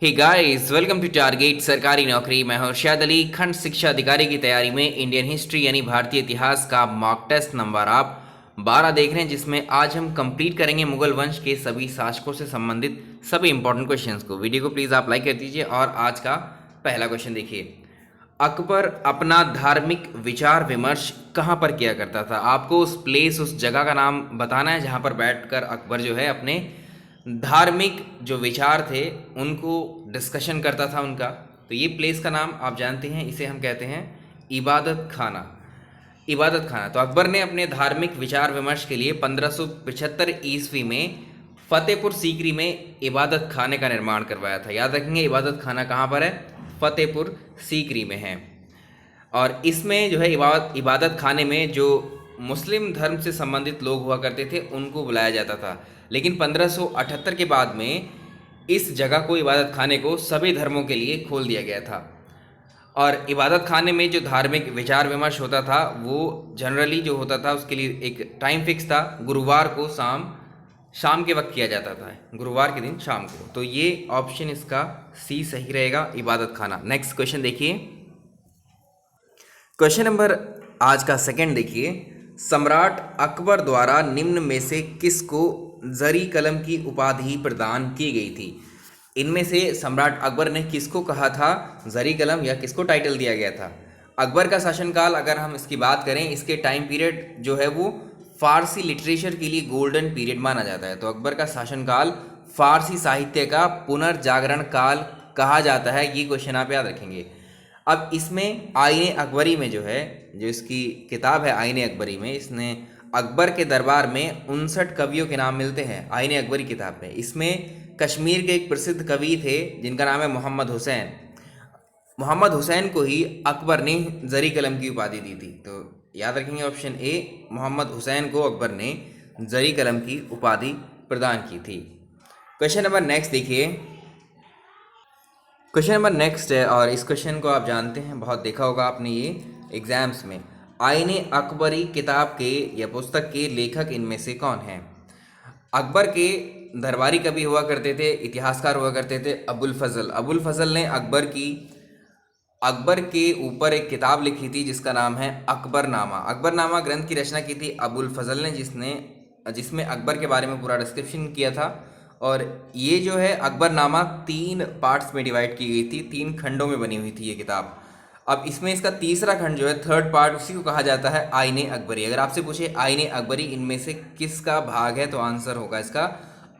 Hey guys, welcome to target सरकारी नौकरी। मैं हूं अरशद अली। खंड शिक्षा अधिकारी की तैयारी में इंडियन हिस्ट्री यानी भारतीय इतिहास का मॉक टेस्ट नंबर आप 12 देख रहे हैं, जिसमें आज हम कंप्लीट करेंगे मुगल वंश के सभी शासकों से संबंधित सभी इंपॉर्टेंट क्वेश्चंस को। वीडियो को प्लीज़ आप लाइक कर दीजिए और आज का पहला क्वेश्चन देखिए। अकबर अपना धार्मिक विचार विमर्श कहाँ पर किया करता था? आपको उस प्लेस, उस जगह का नाम बताना है जहाँ पर बैठकर अकबर जो है अपने धार्मिक जो विचार थे उनको डिस्कशन करता था उनका। तो ये प्लेस का नाम आप जानते हैं, इसे हम कहते हैं इबादत खाना। इबादत खाना। तो अकबर ने अपने धार्मिक विचार विमर्श के लिए 1575 ईस्वी में फतेहपुर सीकरी में इबादत खाने का निर्माण करवाया था। याद रखेंगे, इबादत खाना कहाँ पर है? फतेहपुर सीकरी में है। और इसमें जो है इबादत खाने में जो मुस्लिम धर्म से संबंधित लोग हुआ करते थे उनको बुलाया जाता था। लेकिन 1578 के बाद में इस जगह को, इबादत खाने को, सभी धर्मों के लिए खोल दिया गया था। और इबादत खाने में जो धार्मिक विचार विमर्श होता था वो जनरली जो होता था उसके लिए एक टाइम फिक्स था। गुरुवार को शाम के वक्त किया जाता था, गुरुवार के दिन शाम को। तो ये ऑप्शन इसका सी सही रहेगा, इबादत खाना। नेक्स्ट क्वेश्चन देखिए। क्वेश्चन नंबर आज का सेकंड देखिए। सम्राट अकबर द्वारा निम्न में से किसको जरी कलम की उपाधि प्रदान की गई थी? इनमें से सम्राट अकबर ने किसको कहा था जरी कलम, या किसको टाइटल दिया गया था? अकबर का शासनकाल अगर हम इसकी बात करें, इसके टाइम पीरियड जो है वो फारसी लिटरेचर के लिए गोल्डन पीरियड माना जाता है। तो अकबर का शासनकाल फारसी साहित्य का पुनर्जागरण काल कहा जाता है। ये क्वेश्चन आप याद रखेंगे। अब इसमें आईने अकबरी में जो है, जो इसकी किताब है आईने अकबरी में, इसने अकबर के दरबार में 59 कवियों के नाम मिलते हैं आईने अकबरी किताब में। इसमें कश्मीर के एक प्रसिद्ध कवि थे जिनका नाम है मोहम्मद हुसैन। मोहम्मद हुसैन को ही अकबर ने जरी कलम की उपाधि दी थी। तो याद रखेंगे ऑप्शन ए, मोहम्मद हुसैन को अकबर ने जरी कलम की उपाधि प्रदान की थी। क्वेश्चन नंबर नेक्स्ट देखिए। क्वेश्चन नंबर नेक्स्ट है, और इस क्वेश्चन को आप जानते हैं, बहुत देखा होगा आपने ये एग्जाम्स में। आईने अकबरी किताब के या पुस्तक के लेखक इनमें से कौन हैं? अकबर के दरबारी कवि हुआ करते थे, इतिहासकार हुआ करते थे अबुल फजल। अबुल फजल ने अकबर के ऊपर एक किताब लिखी थी जिसका नाम है अकबरनामा। अकबरनामा ग्रंथ की रचना की थी अबुल फजल ने, जिसमें अकबर के बारे में पूरा डिस्क्रिप्शन किया था। और ये जो है अकबरनामा 3 पार्ट्स में डिवाइड की गई थी, 3 खंडों में बनी हुई थी ये किताब। अब इसमें इसका तीसरा खंड जो है, थर्ड पार्ट, उसी को कहा जाता है आईने अकबरी। अगर आपसे पूछे आईने अकबरी इनमें से किसका भाग है, तो आंसर होगा इसका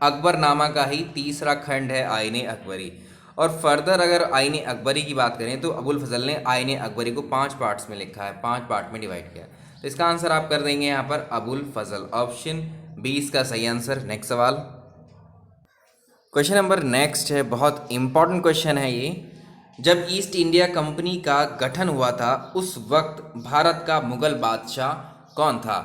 अकबरनामा का ही तीसरा खंड है आईने अकबरी। और फर्दर अगर आईने अकबरी की बात करें तो अबुल फजल ने आईने अकबरी को 5 पार्ट्स में लिखा है, 5 पार्ट में डिवाइड किया। तो इसका आंसर आप कर देंगे यहाँ पर अबुल फजल। ऑप्शन बी इसका सही आंसर। नेक्स्ट सवाल। क्वेश्चन नंबर नेक्स्ट है, बहुत इंपॉर्टेंट क्वेश्चन है ये। जब ईस्ट इंडिया कंपनी का गठन हुआ था उस वक्त भारत का मुगल बादशाह कौन था?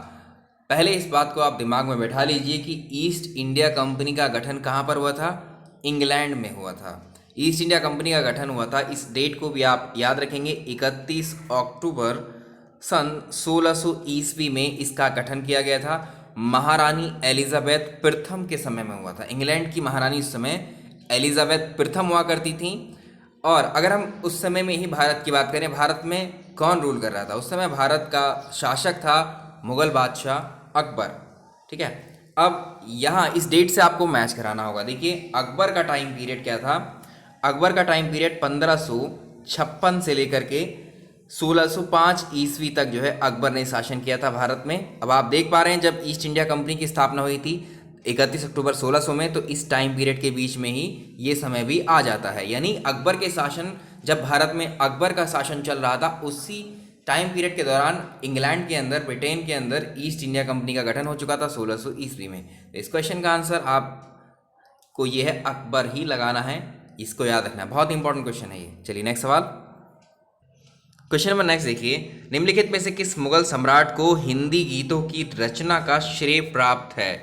पहले इस बात को आप दिमाग में बैठा लीजिए कि ईस्ट इंडिया कंपनी का गठन कहाँ पर हुआ था? इंग्लैंड में हुआ था। ईस्ट इंडिया कंपनी का गठन हुआ था, इस डेट को भी आप याद रखेंगे, 31 अक्टूबर सन 1600 ईस्वी में इसका गठन किया गया था। महारानी एलिजाबेथ प्रथम के समय में हुआ था। इंग्लैंड की महारानी उस समय एलिजाबेथ प्रथम हुआ करती थी। और अगर हम उस समय में ही भारत की बात करें, भारत में कौन रूल कर रहा था उस समय? भारत का शासक था मुगल बादशाह अकबर। ठीक है। अब यहाँ इस डेट से आपको मैच कराना होगा। देखिए अकबर का टाइम पीरियड क्या था? अकबर का टाइम पीरियड 1556 से लेकर के 1605 ईस्वी तक जो है अकबर ने शासन किया था भारत में। अब आप देख पा रहे हैं जब ईस्ट इंडिया कंपनी की स्थापना हुई थी 31 अक्टूबर 1600 में, तो इस टाइम पीरियड के बीच में ही ये समय भी आ जाता है। यानी अकबर के शासन, जब भारत में अकबर का शासन चल रहा था, उसी टाइम पीरियड के दौरान इंग्लैंड के अंदर, ब्रिटेन के अंदर ईस्ट इंडिया कंपनी का गठन हो चुका था 1600 ईस्वी में। तो इस क्वेश्चन का आंसर आपको ये है अकबर ही लगाना है, इसको याद रखना है, बहुत इंपॉर्टेंट क्वेश्चन है ये। चलिए नेक्स्ट सवाल। क्वेश्चन नंबर नेक्स्ट देखिए। निम्नलिखित में से किस मुगल सम्राट को हिंदी गीतों की रचना का श्रेय प्राप्त है?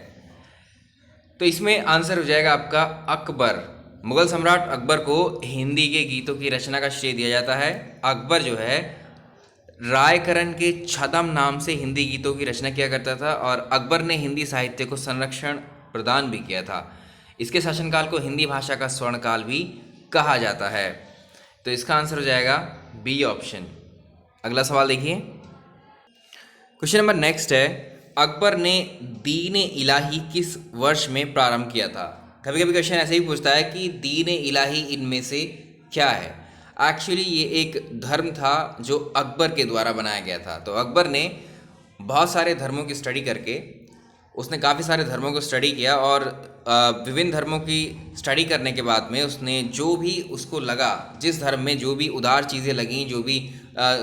तो इसमें आंसर हो जाएगा आपका अकबर। मुगल सम्राट अकबर को हिंदी के गीतों की रचना का श्रेय दिया जाता है। अकबर जो है रायकरण के छदम नाम से हिंदी गीतों की रचना किया करता था, और अकबर ने हिंदी साहित्य को संरक्षण प्रदान भी किया था। इसके शासनकाल को हिंदी भाषा का स्वर्णकाल भी कहा जाता है? तो इसका आंसर हो जाएगा बी ऑप्शन। अगला सवाल देखिए, क्वेश्चन नंबर नेक्स्ट है, अकबर ने दीन इलाही किस वर्ष में प्रारंभ किया था? कभी कभी क्वेश्चन ऐसे ही पूछता है कि दीन इलाही इनमें से क्या है। एक्चुअली ये एक धर्म था जो अकबर के द्वारा बनाया गया था। तो अकबर ने बहुत सारे धर्मों की स्टडी करके, उसने काफ़ी सारे धर्मों को स्टडी किया और विभिन्न धर्मों की स्टडी करने के बाद में उसने जो भी उसको लगा, जिस धर्म में जो भी उदार चीज़ें लगीं, जो भी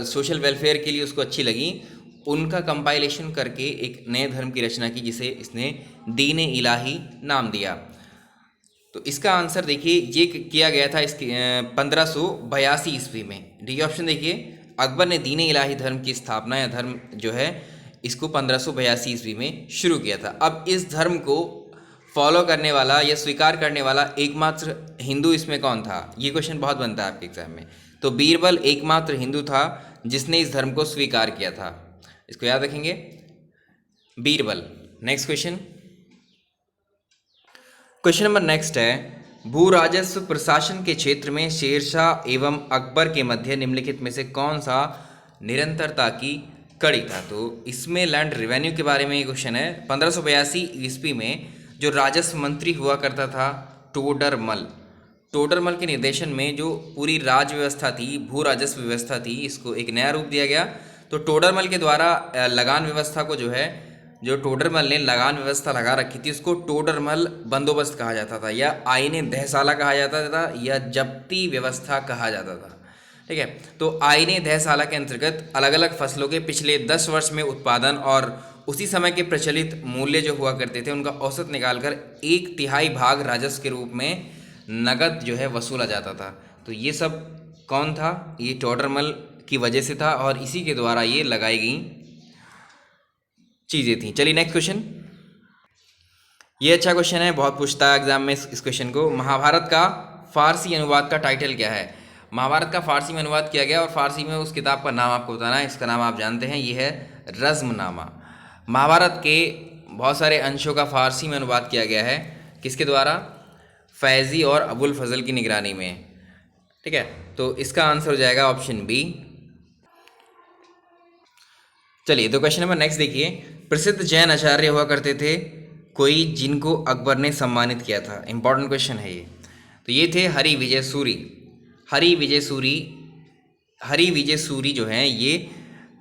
सोशल वेलफेयर के लिए उसको अच्छी लगीं, उनका कंपाइलेशन करके एक नए धर्म की रचना की, जिसे इसने दीन इलाही नाम दिया। तो इसका आंसर देखिए, ये किया गया था इसके 1582 ईस्वी में। डी ऑप्शन देखिए, अकबर ने दीन इलाही धर्म की स्थापना या धर्म जो है इसको 1582 ईस्वी में शुरू किया था। अब इस धर्म को फॉलो करने वाला या स्वीकार करने वाला एकमात्र हिंदू इसमें कौन था? ये क्वेश्चन बहुत बनता है आपके एग्जाम में। तो बीरबल एकमात्र हिंदू था जिसने इस धर्म को स्वीकार किया था, इसको याद रखेंगे, Birbal. Next question, question number next है, भू राजस्व प्रशासन के क्षेत्र में शेरशाह एवं अकबर के मध्य निम्नलिखित में से कौन सा निरंतरता की कड़ी था? तो इसमें लैंड रेवेन्यू के बारे में ये क्वेश्चन है। 1582 ईस्वी में जो राजस्व मंत्री हुआ करता था टोडरमल, टोडरमल के निर्देशन में जो पूरी राज व्यवस्था थी, भू राजस्व व्यवस्था थी, इसको एक नया रूप दिया गया। तो टोडरमल के द्वारा लगान व्यवस्था को जो है, जो टोडरमल ने लगान व्यवस्था लगा रखी थी, उसको टोडरमल बंदोबस्त कहा जाता था, या आईने दहसाला कहा जाता था, या जब्ती व्यवस्था कहा जाता था। ठीक है, तो आईने दहसाला के अंतर्गत अलग अलग फसलों के पिछले 10 वर्ष में उत्पादन और उसी समय के प्रचलित मूल्य जो हुआ करते थे उनका औसत निकालकर 1/3 भाग राजस्व के रूप में नगद जो है वसूला जाता था। तो ये सब कौन था? ये टोडरमल की वजह से था और इसी के द्वारा ये लगाई गई चीज़ें थी। चलिए नेक्स्ट क्वेश्चन, ये अच्छा क्वेश्चन है, बहुत पूछता है एग्जाम में इस क्वेश्चन को। महाभारत का फारसी अनुवाद का टाइटल क्या है? महाभारत का फारसी में अनुवाद किया गया और फारसी में उस किताब का नाम आपको बताना है। इसका नाम आप जानते हैं, ये है रज़्मनामा। महाभारत के बहुत सारे अंशों का फारसी में अनुवाद किया गया है, किसके द्वारा? फैज़ी और अबुल फजल की निगरानी में। ठीक है, तो इसका आंसर हो जाएगा ऑप्शन बी। चलिए, तो क्वेश्चन नंबर नेक्स्ट देखिए, प्रसिद्ध जैन आचार्य हुआ करते थे कोई जिनको अकबर ने सम्मानित किया था। इंपॉर्टेंट क्वेश्चन है ये। तो ये थे हरि विजय सूरी। हरि विजय सूरी जो हैं ये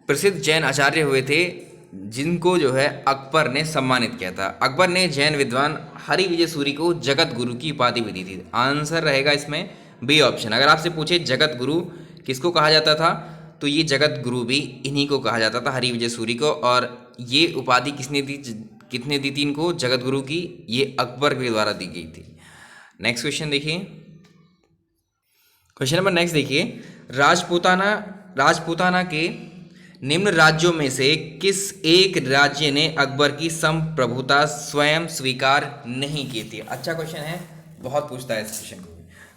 प्रसिद्ध जैन आचार्य हुए थे जिनको जो है अकबर ने सम्मानित किया था। अकबर ने जैन विद्वान हरि विजय सूरी को जगत गुरु की उपाधि भी दी थी। आंसर रहेगा इसमें बी ऑप्शन। अगर आपसे पूछे जगत गुरु किसको कहा जाता था, तो ये जगत गुरु भी इन्हीं को कहा जाता था, हरि विजय सूरी को। और ये उपाधि कितने दी थी इनको, जगत गुरु की? ये अकबर के द्वारा दी गई थी। नेक्स्ट क्वेश्चन देखिए, क्वेश्चन नंबर नेक्स्ट देखिए, राजपूताना के निम्न राज्यों में से किस एक राज्य ने अकबर की संप्रभुता स्वयं स्वीकार नहीं की थी? अच्छा क्वेश्चन है, बहुत पूछता है इस क्वेश्चन को।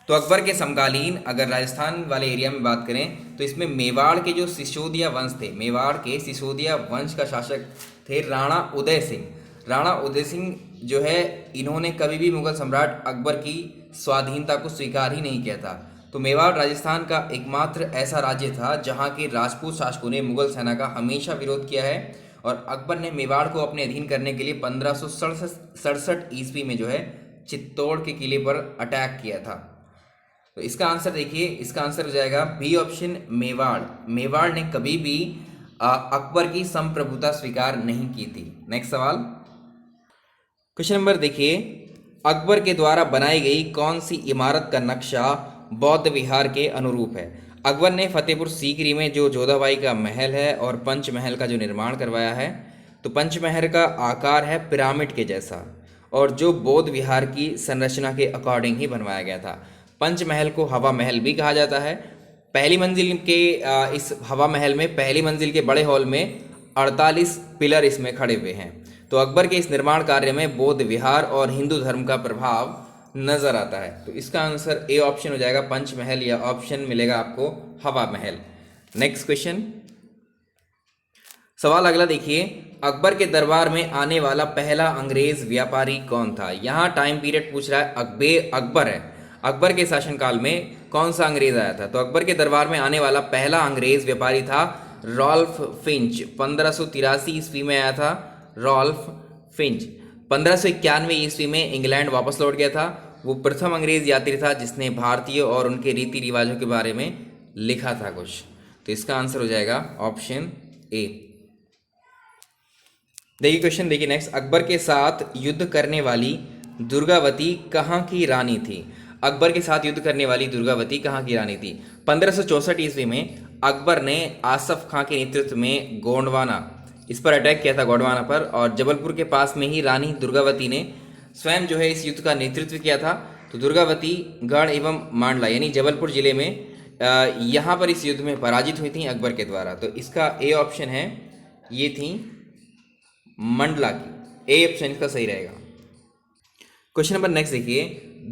तो अकबर के समकालीन अगर राजस्थान वाले एरिया में बात करें तो इसमें मेवाड़ के जो सिसोदिया वंश थे, मेवाड़ के सिसोदिया वंश का शासक थे राणा उदय सिंह। राणा उदय सिंह जो है, इन्होंने कभी भी मुगल सम्राट अकबर की स्वाधीनता को स्वीकार ही नहीं किया था। तो मेवाड़ राजस्थान का एकमात्र ऐसा राज्य था जहां के राजपूत शासकों ने मुगल सेना का हमेशा विरोध किया है और अकबर ने मेवाड़ को अपने अधीन करने के लिए 1567 ईस्वी में जो है चित्तौड़ के किले पर अटैक किया था। तो इसका आंसर देखिए, इसका आंसर हो जाएगा बी ऑप्शन, मेवाड़। मेवाड़ ने कभी भी अकबर की संप्रभुता स्वीकार नहीं की थी। नेक्स्ट सवाल, क्वेश्चन नंबर देखिए, अकबर के द्वारा बनाई गई कौन सी इमारत का नक्शा बौद्ध विहार के अनुरूप है? अकबर ने फतेहपुर सीकरी में जो जोधाबाई का महल है और पंचमहल का जो निर्माण करवाया है, तो पंचमहल का आकार है पिरामिड के जैसा और जो बौद्ध विहार की संरचना के अकॉर्डिंग ही बनवाया गया था। पंचमहल को हवा महल भी कहा जाता है। पहली मंजिल के इस हवा महल में पहली मंजिल के बड़े हॉल में 48 पिलर इसमें खड़े हुए हैं। तो अकबर के इस निर्माण कार्य में बौद्ध विहार और हिंदू धर्म का प्रभाव नजर आता है। तो इसका आंसर ए ऑप्शन हो जाएगा, पंचमहल, या ऑप्शन मिलेगा आपको हवा महल। नेक्स्ट क्वेश्चन, सवाल अगला देखिए, अकबर के दरबार में आने वाला पहला अंग्रेज व्यापारी कौन था? यहाँ टाइम पीरियड पूछ रहा है, अकबर है। अकबर के शासनकाल में कौन सा अंग्रेज आया था? तो अकबर के दरबार में आने वाला पहला अंग्रेज व्यापारी था रॉल्फ फिंच। 1583 ईस्वी में आया था रॉल्फ फिंच। 1591 ईस्वी में इंग्लैंड वापस लौट गया था। वो प्रथम अंग्रेज यात्री था जिसने भारतीय और उनके रीति रिवाजों के बारे में लिखा था कुछ। तो इसका आंसर हो जाएगा ऑप्शन ए। देखिए क्वेश्चन, देखिए नेक्स्ट, अकबर के साथ युद्ध करने वाली दुर्गावती कहाँ की रानी थी? अकबर के साथ युद्ध करने वाली दुर्गावती कहाँ की रानी थी? 1564 ईस्वी में अकबर ने आसफ खां के नेतृत्व में गोंडवाना, इस पर अटैक किया था, गोंडवाना पर, और जबलपुर के पास में ही रानी दुर्गावती ने स्वयं जो है इस युद्ध का नेतृत्व किया था। तो दुर्गावती गढ़ एवं मांडला यानी जबलपुर जिले में यहाँ पर इस युद्ध में पराजित हुई थी अकबर के द्वारा। तो इसका ए ऑप्शन है, ये थी मंडला की, ए ऑप्शन इसका सही रहेगा। क्वेश्चन नंबर नेक्स्ट देखिए,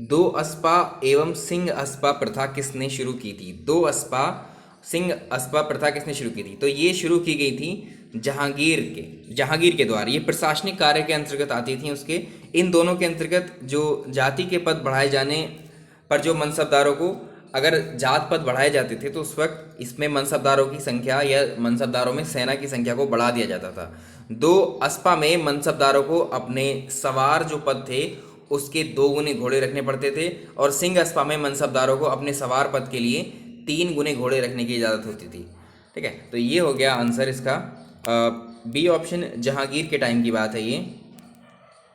दो अस्पा एवं सिंह अस्पा प्रथा किसने शुरू की थी? दो अस्पा सिंह अस्पा प्रथा किसने शुरू की थी? तो ये शुरू की गई थी जहांगीर के द्वारा। ये प्रशासनिक कार्य के अंतर्गत आती थी उसके। इन दोनों के अंतर्गत जो जाति के पद बढ़ाए जाने पर जो मनसबदारों को अगर जात पद बढ़ाए जाते थे तो उस वक्त इसमें मनसबदारों की संख्या या मनसबदारों में सेना की संख्या को बढ़ा दिया जाता था। दो अस्पा में मनसबदारों को अपने सवार जो पद थे उसके 2 गुने घोड़े रखने पड़ते थे, और सिंह अस्पा में मनसबदारों को अपने सवार पद के लिए 3 गुने घोड़े रखने की इजाज़त होती थी। ठीक है, तो ये हो गया आंसर इसका बी ऑप्शन, जहांगीर के टाइम की बात है ये,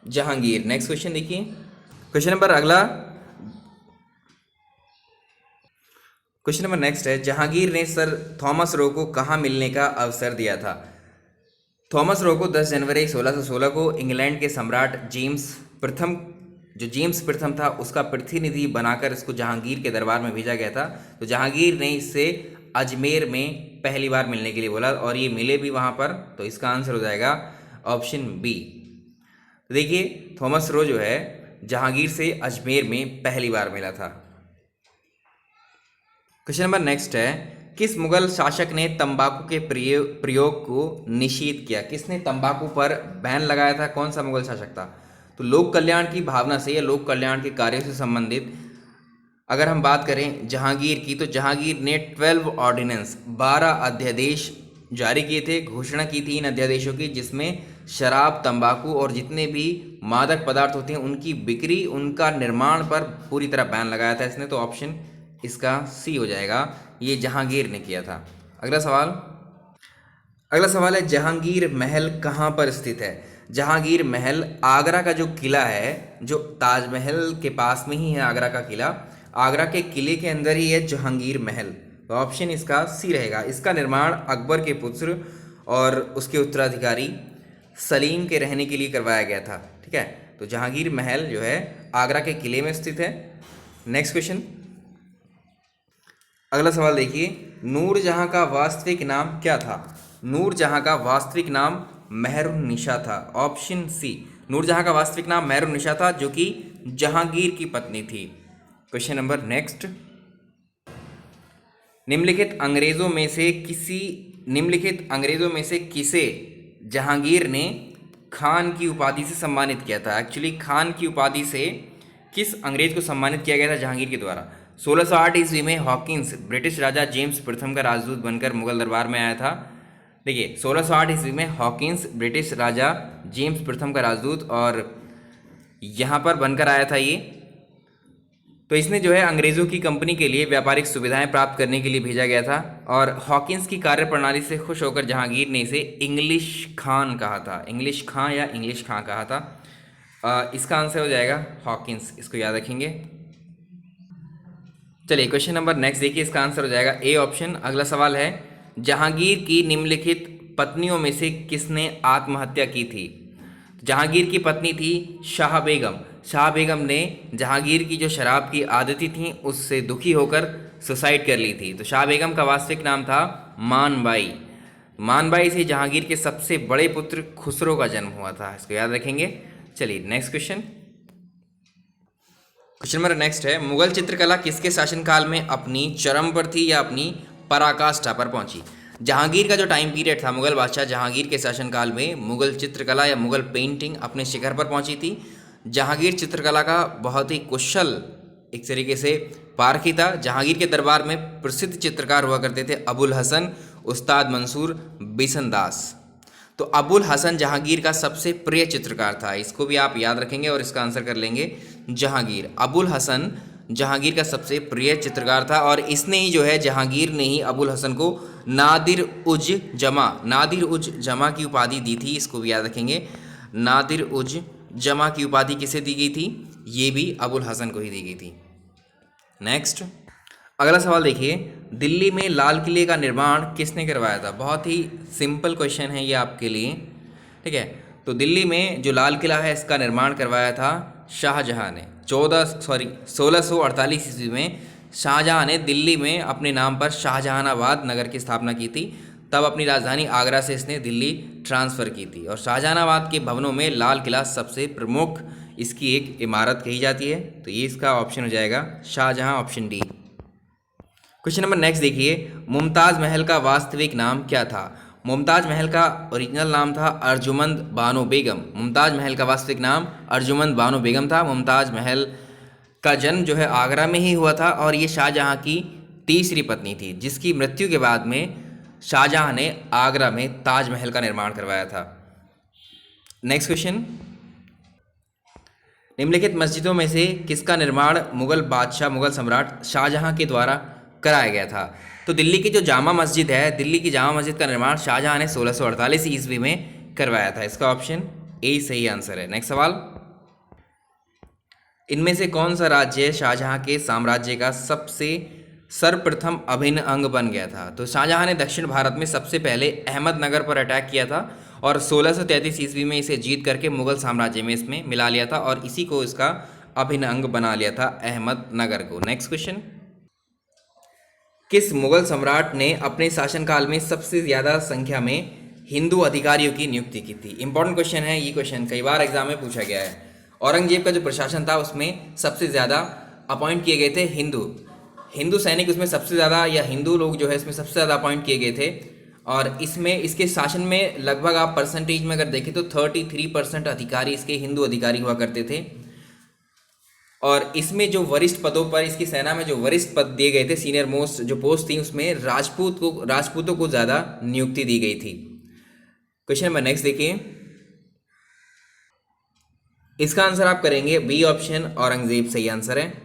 जहांगीर। नेक्स्ट क्वेश्चन देखिए, क्वेश्चन नंबर नेक्स्ट है, जहांगीर ने सर थॉमस रो को कहाँ मिलने का अवसर दिया था? थॉमस रो को 10 जनवरी 1616 को इंग्लैंड के सम्राट जेम्स प्रथम था उसका प्रतिनिधि बनाकर इसको जहांगीर के दरबार में भेजा गया था। तो जहांगीर ने इससे अजमेर में पहली बार मिलने के लिए बोला और ये मिले भी वहाँ पर। तो इसका आंसर हो जाएगा ऑप्शन बी। तो देखिए थॉमस रो जो है जहांगीर से अजमेर में पहली बार मिला था। क्वेश्चन नंबर नेक्स्ट है, किस मुगल शासक ने तंबाकू के प्रयोग को निषेध किया? किसने तंबाकू पर बैन लगाया था? कौन सा मुगल शासक था? तो लोक कल्याण की भावना से या लोक कल्याण के कार्यों से संबंधित अगर हम बात करें जहांगीर की, तो जहांगीर ने 12 ऑर्डिनेंस 12 अध्यादेश जारी किए थे, घोषणा की थी इन अध्यादेशों की, जिसमें शराब, तंबाकू और जितने भी मादक पदार्थ होते हैं उनकी बिक्री, उनका निर्माण पर पूरी तरह बैन लगाया था इसने। तो ऑप्शन इसका सी हो जाएगा, ये जहांगीर ने किया था। अगला सवाल है, जहांगीर महल कहाँ पर स्थित है? जहांगीर महल आगरा का जो किला है, जो ताजमहल के पास में ही है आगरा का किला, आगरा के किले के अंदर ही है जहांगीर महल। तो ऑप्शन इसका सी रहेगा। इसका निर्माण अकबर के पुत्र और उसके उत्तराधिकारी सलीम के रहने के लिए करवाया गया था। ठीक है, तो जहांगीर महल जो है आगरा के किले में स्थित है। नेक्स्ट क्वेश्चन, अगला सवाल देखिए, नूरजहां का वास्तविक नाम क्या था? नूरजहां का वास्तविक नाम मेहरुन्निसा था। ऑप्शन सी, नूरजहां का वास्तविक नाम मेहरुन्निसा था, जो कि जहांगीर की पत्नी थी। क्वेश्चन नंबर नेक्स्ट, निम्नलिखित अंग्रेजों में से किसे जहांगीर ने खान की उपाधि से सम्मानित किया था? एक्चुअली खान की उपाधि से किस अंग्रेज को सम्मानित किया गया था जहांगीर के द्वारा? 1608 ईस्वी में हॉकिंस ब्रिटिश राजा जेम्स प्रथम का राजदूत बनकर मुगल दरबार में आया था। देखिए 1608 ईस्वी में हॉकिंस ब्रिटिश राजा जेम्स प्रथम का राजदूत और यहाँ पर बनकर आया था ये। तो इसने जो है अंग्रेज़ों की कंपनी के लिए व्यापारिक सुविधाएं प्राप्त करने के लिए भेजा गया था, और हॉकिंस की कार्यप्रणाली से खुश होकर जहांगीर ने इसे इंग्लिश खान कहा था। इंग्लिश खां या इंग्लिश खां कहा था। इसका आंसर हो जाएगा हॉकिंस, इसको याद रखेंगे। चलिए क्वेश्चन नंबर नेक्स्ट देखिए, इसका आंसर हो जाएगा ए ऑप्शन। अगला सवाल है, जहांगीर की निम्नलिखित पत्नियों में से किसने आत्महत्या की थी? जहांगीर की पत्नी थी शाह बेगम। शाह बेगम ने जहांगीर की जो शराब की आदतें थी उससे दुखी होकर सुसाइड कर ली थी। तो शाह बेगम का वास्तविक नाम था मानबाई। मानबाई से जहांगीर के सबसे बड़े पुत्र खुसरो का जन्म हुआ था, इसको याद रखेंगे। चलिए नेक्स्ट क्वेश्चन नंबर नेक्स्ट है, मुगल चित्रकला किसके शासनकाल में अपनी चरम पर थी या अपनी पराकाष्ठा पर पहुंची? जहांगीर का जो टाइम पीरियड था, मुगल बादशाह जहांगीर के शासनकाल में मुगल चित्रकला या मुगल पेंटिंग अपने शिखर पर पहुंची थी। जहांगीर चित्रकला का बहुत ही कुशल एक तरीके से पारखी था। जहांगीर के दरबार में प्रसिद्ध चित्रकार हुआ करते थे अबुल हसन उस्ताद मंसूर बिसनदास। तो अबुल हसन जहांगीर का सबसे प्रिय चित्रकार था, इसको भी आप याद रखेंगे और इसका आंसर कर लेंगे जहांगीर। अबुल हसन जहांगीर का सबसे प्रिय चित्रकार था और इसने ही जो है जहांगीर ने ही अबुल हसन को नादिर उज जमा की उपाधि दी थी, इसको भी याद रखेंगे। नादिर उज जमा की उपाधि किसे दी गई थी? ये भी अबुल हसन को ही दी गई थी। नेक्स्ट अगला सवाल देखिए, दिल्ली में लाल किले का निर्माण किसने करवाया था? बहुत ही सिंपल क्वेश्चन है ये आपके लिए, ठीक है। तो दिल्ली में जो लाल किला है इसका निर्माण करवाया था शाहजहां ने। 1648 ईस्वी में शाहजहां ने दिल्ली में अपने नाम पर शाहजहानाबाद नगर की स्थापना की थी। तब अपनी राजधानी आगरा से इसने दिल्ली ट्रांसफ़र की थी और शाहजहानाबाद के भवनों में लाल किला सबसे प्रमुख इसकी एक इमारत कही जाती है। तो ये इसका ऑप्शन हो जाएगा Shah Jahan, option D. Question number next देखिए, मुमताज़ महल का वास्तविक नाम क्या था? मुमताज़ महल का ओरिजिनल नाम था अर्जुमंद बानो बेगम। मुमताज़ महल का वास्तविक नाम अर्जुमंद बानो बेगम था। मुमताज़ महल का जन्म जो है आगरा में ही हुआ था और ये शाहजहां की तीसरी पत्नी थी, जिसकी मृत्यु के बाद में शाहजहां ने आगरा में ताजमहल का निर्माण करवाया था। नेक्स्ट क्वेश्चन, निम्नलिखित मस्जिदों में से किसका निर्माण मुगल सम्राट शाहजहां के द्वारा कराया गया था? तो दिल्ली की जो जामा मस्जिद है, दिल्ली की जामा मस्जिद का निर्माण शाहजहां ने 1648 ईस्वी में करवाया था। इसका ऑप्शन ए सही आंसर है। नेक्स्ट सवाल, इनमें से कौन सा राज्य शाहजहां के साम्राज्य का सबसे सर्वप्रथम अभिन्न अंग बन गया था? तो शाहजहां ने दक्षिण भारत में सबसे पहले अहमदनगर पर अटैक किया था और 1633 ईस्वी में इसे जीत करके मुगल साम्राज्य में इसमें मिला लिया था और इसी को इसका अभिन्न अंग बना लिया था, अहमदनगर को। नेक्स्ट क्वेश्चन, किस मुगल सम्राट ने अपने शासनकाल में सबसे ज़्यादा संख्या में हिंदू अधिकारियों की नियुक्ति की थी? इंपॉर्टेंट क्वेश्चन है ये, क्वेश्चन कई बार एग्जाम में पूछा गया है। औरंगजेब का जो प्रशासन था उसमें सबसे ज़्यादा अपॉइंट किए गए थे हिंदू सैनिक, उसमें सबसे ज़्यादा, या हिंदू लोग जो है इसमें सबसे ज़्यादा अपॉइंट किए गए थे। और इसमें इसके शासन में लगभग आप परसेंटेज में अगर देखें तो 33% अधिकारी इसके हिंदू अधिकारी हुआ करते थे। और इसमें जो वरिष्ठ पदों पर, इसकी सेना में जो वरिष्ठ पद दिए गए थे, सीनियर मोस्ट जो पोस्ट थी, उसमें राजपूतों को ज़्यादा नियुक्ति दी गई थी। क्वेश्चन नंबर नेक्स्ट देखिए, इसका आंसर आप करेंगे बी ऑप्शन, औरंगजेब सही आंसर है।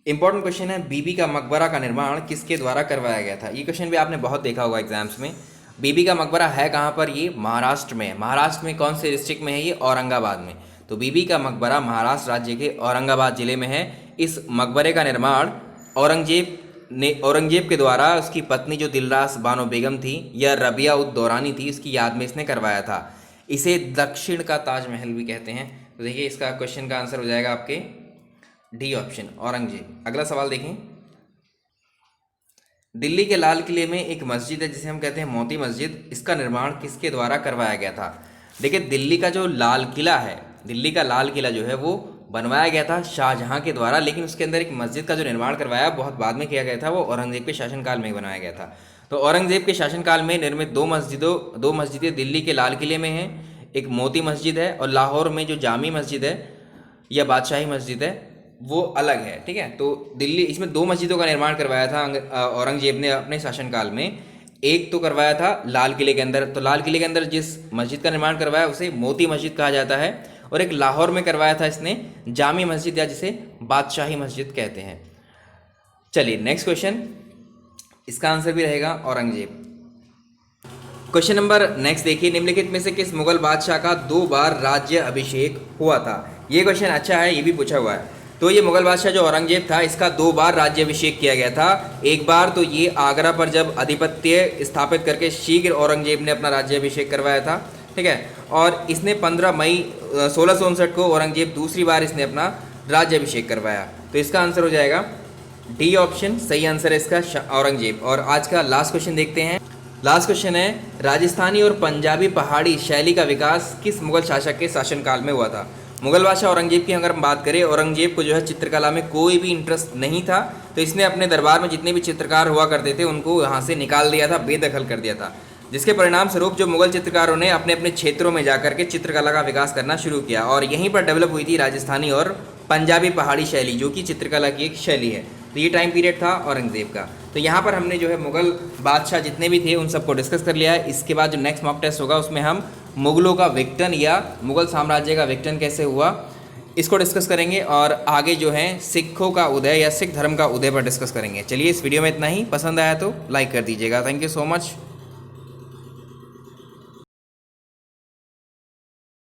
इंपॉर्टेंट क्वेश्चन है, बीबी का मकबरा का निर्माण किसके द्वारा करवाया गया था? ये क्वेश्चन भी आपने बहुत देखा होगा एग्जाम्स में। बीबी का मकबरा है कहाँ पर? ये महाराष्ट्र में है। महाराष्ट्र में कौन से डिस्ट्रिक्ट में है? ये औरंगाबाद में। तो बीबी का मकबरा महाराष्ट्र राज्य के औरंगाबाद जिले में है। इस मकबरे का निर्माण औरंगजेब के द्वारा उसकी पत्नी जो दिलरास बानो बेगम थी या रबिया उद दौरानी थी, उसकी याद में इसने करवाया था। इसे दक्षिण का ताजमहल भी कहते हैं। तो देखिए इसका क्वेश्चन का आंसर हो जाएगा आपके डी ऑप्शन, औरंगजेब। अगला सवाल देखें, दिल्ली के लाल किले में एक मस्जिद है जिसे हम कहते हैं मोती मस्जिद, इसका निर्माण किसके द्वारा करवाया गया था? देखिए दिल्ली का जो लाल किला है, दिल्ली का लाल किला जो है वो बनवाया गया था शाहजहां के द्वारा, लेकिन उसके अंदर एक मस्जिद का जो निर्माण करवाया बहुत बाद में किया गया था, वो औरंगजेब के शासनकाल में बनाया गया था। तो औरंगजेब के शासनकाल में निर्मित दो मस्जिदें दिल्ली के लाल किले में हैं। एक मोती मस्जिद है और लाहौर में जो जामी मस्जिद है या बादशाही मस्जिद है वो अलग है, ठीक है। तो दिल्ली, इसमें दो मस्जिदों का निर्माण करवाया था औरंगजेब ने अपने शासनकाल में। एक तो करवाया था लाल किले के अंदर, तो लाल किले के अंदर जिस मस्जिद का निर्माण करवाया उसे मोती मस्जिद कहा जाता है, और एक लाहौर में करवाया था इसने जामी मस्जिद, या जिसे बादशाही मस्जिद कहते हैं। चलिए नेक्स्ट क्वेश्चन, इसका आंसर भी रहेगा औरंगजेब। क्वेश्चन नंबर नेक्स्ट देखिए, निम्नलिखित में से किस मुगल बादशाह का 2 बार राज्य अभिषेक हुआ था? ये क्वेश्चन अच्छा है, ये भी पूछा हुआ है। तो ये मुगल बादशाह जो औरंगजेब था, इसका 2 बार राज्याभिषेक किया गया था। एक बार तो ये आगरा पर जब आधिपत्य स्थापित करके शीघ्र औरंगजेब ने अपना राज्याभिषेक करवाया था, ठीक है। और इसने 15 मई 1659 को औरंगजेब दूसरी बार इसने अपना राज्याभिषेक करवाया। तो इसका आंसर हो जाएगा डी ऑप्शन, सही आंसर है इसका औरंगजेब। और आज का लास्ट क्वेश्चन देखते हैं। लास्ट क्वेश्चन है, राजस्थानी और पंजाबी पहाड़ी शैली का विकास किस मुगल शासक के शासनकाल में हुआ था? मुगल बादशाह औरंगजेब की अगर हम बात करें, औरंगजेब को जो है चित्रकला में कोई भी इंटरेस्ट नहीं था, तो इसने अपने दरबार में जितने भी चित्रकार हुआ करते थे उनको यहाँ से निकाल दिया था, बेदखल कर दिया था। जिसके परिणाम स्वरूप जो मुगल चित्रकारों ने अपने अपने क्षेत्रों में जाकर के चित्रकला का विकास करना शुरू किया और यहीं पर डेवलप हुई थी राजस्थानी और पंजाबी पहाड़ी शैली, जो कि चित्रकला की एक शैली है। तो ये टाइम पीरियड था औरंगज़ेब का। तो यहाँ पर हमने जो है मुग़ल बादशाह जितने भी थे उन सबको डिस्कस कर लिया है। इसके बाद जो नेक्स्ट मॉक टेस्ट होगा उसमें हम मुग़लों का विघटन या मुग़ल साम्राज्य का विघटन कैसे हुआ इसको डिस्कस करेंगे, और आगे जो है सिखों का उदय या सिख धर्म का उदय पर डिस्कस करेंगे। चलिए इस वीडियो में इतना ही। पसंद आया तो लाइक कर दीजिएगा। Thank you so much.